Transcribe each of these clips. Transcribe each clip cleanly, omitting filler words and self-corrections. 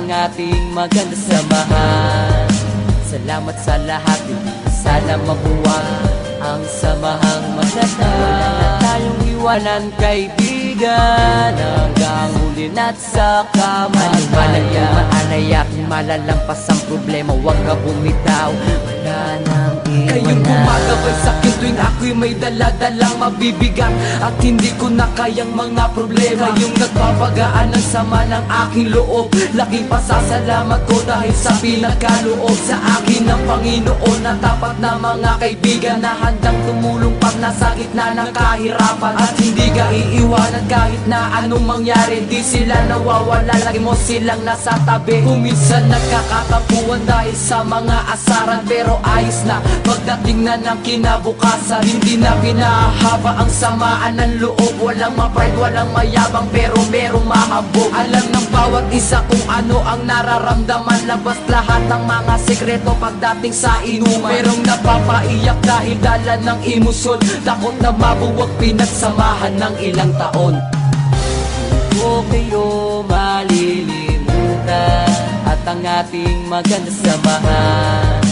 ang ating maganda samahan. Salamat sa lahat, hindi sana mabuwag ang samahang maganda. Wala na tayong iwanan kaibigan, hanggang huli na't sa kamatayan. Maanay aking malalampas ang problema, huwag ka bumitaw, wala nang iwanan. Kayong gumagabay sa'kin tuwing ako'y may daladalang mabibigat at hindi ko na kayang mga problema. Kayong nagpapagaan ng sama ng aking loob, laking pasasalamat ko dahil sa pinagkaloob sa akin ng Panginoon na tapat na mga kaibigan na handang tumulong pag nasa gitna ng kahirapan. At hindi ka iiwanan kahit na anong mangyari, di sila nawawala, lagi mo silang nasa tabi. Kung minsan nagkakatampuan dahil sa mga asaran, pero ayos na pagdating na ng kinabukasan. Hindi na pinahaba ang samaan ng loob, walang ma-pride, walang mayabang, pero merong mahabog. Alam ng bawat isa kung ano ang nararamdaman, labas lahat ng mga sekreto pagdating sa inuman. Merong napapaiyak dahil dala ng emosyon, takot na mabuwag pinagsamahan ng ilang taon. Huwag kayo malilimutan at ang ating maganda samahan.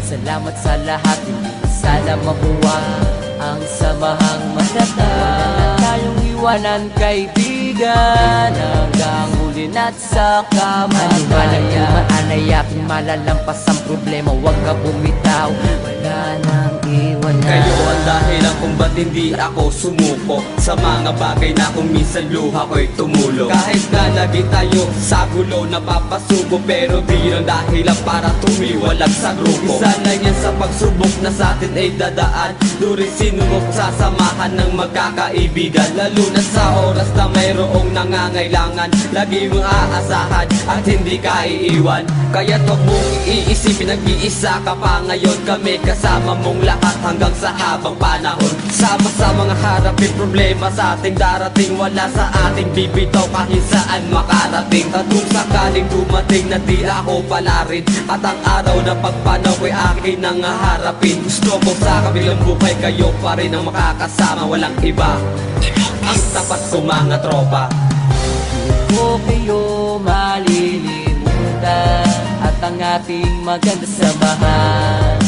Salamat sa lahat, hindi sana mabuwag ang samahang maganda. Wala na tayong iwanan kaibigan, hanggang huli na't sa kamatayan. Maanay aking malalampas ang problema, huwag ka bumitaw, wala nang iwanan. Kayo ang dahilan kung ba't hindi ako sumuko sa mga bagay na kung minsan luha ko'y tumulo. Kahit na lagi tayo sa gulo napapasubo, pero di lang dahilan para tumiwalag sa grupo. Isa lang yan sa pagsubok na sa atin ay dadaan, during sinubok sasamahan ng magkakaibigan. Lalo na sa oras na mayroong nangangailangan, lagi mong aasahan at hindi ka iiwan. Kaya't huwag mong iisipin, nag-iisa ka pa ngayon. Kami kasama mong lahat hanggang sa habang panahon. Sama-sama nga harapin problema sa ating darating, wala sa ating bibitaw kahit saan makarating. At kung sakaling dumating na di ako pala rin, at ang araw na pagpanaw ko'y akin nang harapin, gusto ko sa kabilang buhay kayo pa rin ang makakasama, walang iba, ang tapat ko mga tropa. Huwag kayo malilimutan at ang ating maganda samahan.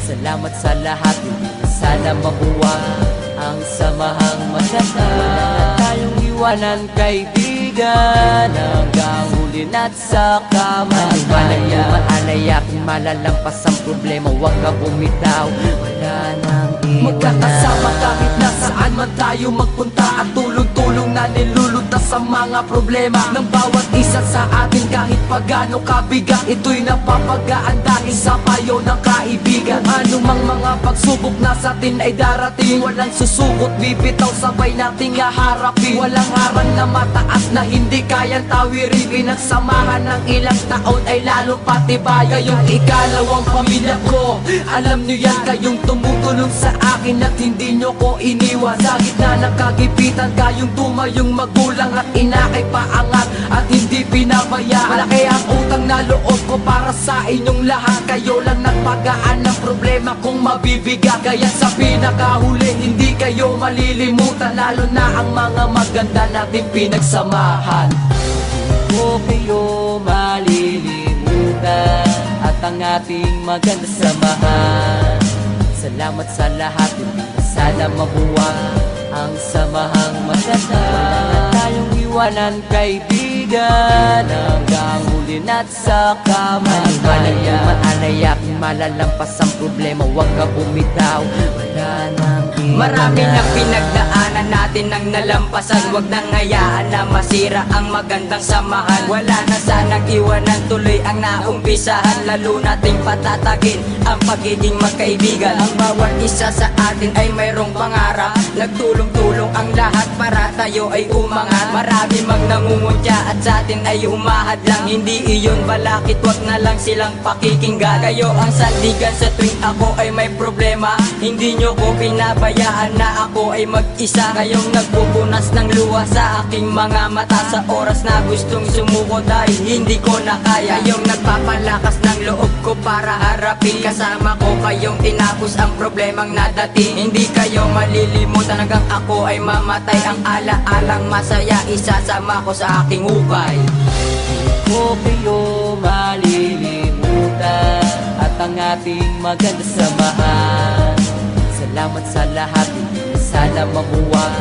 Salamat sa lahat, hindi na sana mabuwag ang samahang maganda. Wala na tayong iwanan kaibigan, hanggang huli na't sa kamatayan. Maanay aking malalampas ang problema, huwag ka bumitaw, wala nang iwanan. Magkakasama kahit nasaan man tayo magpunta, at tulong-tulong na nilulutas sa mga problema ng bawat isa sa atin. Kahit pagano kabigat, ito'y napapagaan dahil sa payo ng kaibigan. Anumang mga pagsubok na sa atin ay darating, walang susukot, bibitaw, sabay nating haharapin. Walang harang na mataas na hindi kayang tawirin, pinagsamahan ng ilang taon ay lalong patibay. Kayong ikalawang pamilya ko, alam nyo yan, kayong tumutulong sa akin at hindi nyo ko iniwan. Sa gitna ng kagipitan, kayong tumayong magulang at ina ay paangat at hindi pinabaya. Malaki ang utang na loob ko para sa inyong lahat, kayo lang nagpagaan ng problema kung mabibigat. Kaya sa pinakahuli, hindi kayo malilimutan, lalo na ang mga maganda nating pinagsamahan. Huwag kayo malilimutan at ang ating maganda samahan. Salamat sa lahat, hindi na sana mabuwag ang samahang maganda. Wala na tayong iwanan kaibigan, hanggang huli na't sa kamatayan. Maanay aking malalampas ang problema, huwag ka bumitaw, wala nang iwanan. Marami na pinagdaanan natin ang nalampasan, wag nang hayaan na masira ang magandang samahan. Wala na sanang iwanan, tuloy ang naumpisahan, lalo nating patatagin ang pagiging magkaibigan. Ang bawat isa sa atin ay mayroong pangarap, nagtulong-tulong ang lahat para tayo ay umangat. Marami mang nangungutya at sa atin ay humahad lang, hindi iyon balakid, wag na lang silang pakikinggan. Kayo ang sandigan sa tuwing ako ay may problema, hindi nyo ko pinabayaan na ako ay mag-isa. Kayong nagpupunas ng luha sa aking mga mata sa oras na gustong sumuko dahil hindi ko na kaya. Kayong nagpapalakas ng loob ko para harapin, kasama ko kayong tinapos ang problemang nadating. Hindi kayo malilimutan hanggang ako ay mamatay, ang ala-alang masaya isasama ko sa aking hukay. o kayo malilimutan at ang ating maganda samahan. Salamat sa lahat, hindi na sana mabuwa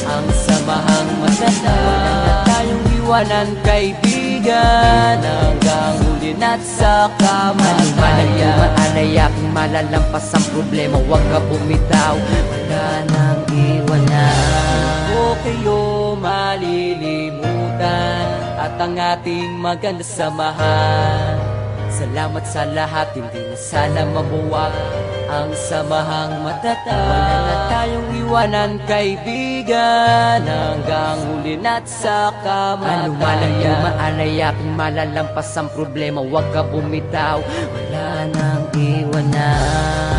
ang samahang maganda. Wala na tayong iwanan, kaibigan, hanggang huli na't sa kamatayan. Maanaya kung malalampas ang problema, huwag ka bumitaw, wala nang iwanan. O kayo malilimutan at ang ating maganda samahan. Salamat sa lahat, hindi na sana mabuwag ang samahang matatag. Wala na tayong iwanan, kaibigan, hanggang huli na't sa Ano malang kamatayan. maanaya kung malalampas ang problema, huwag ka bumitaw, wala nang iwanan.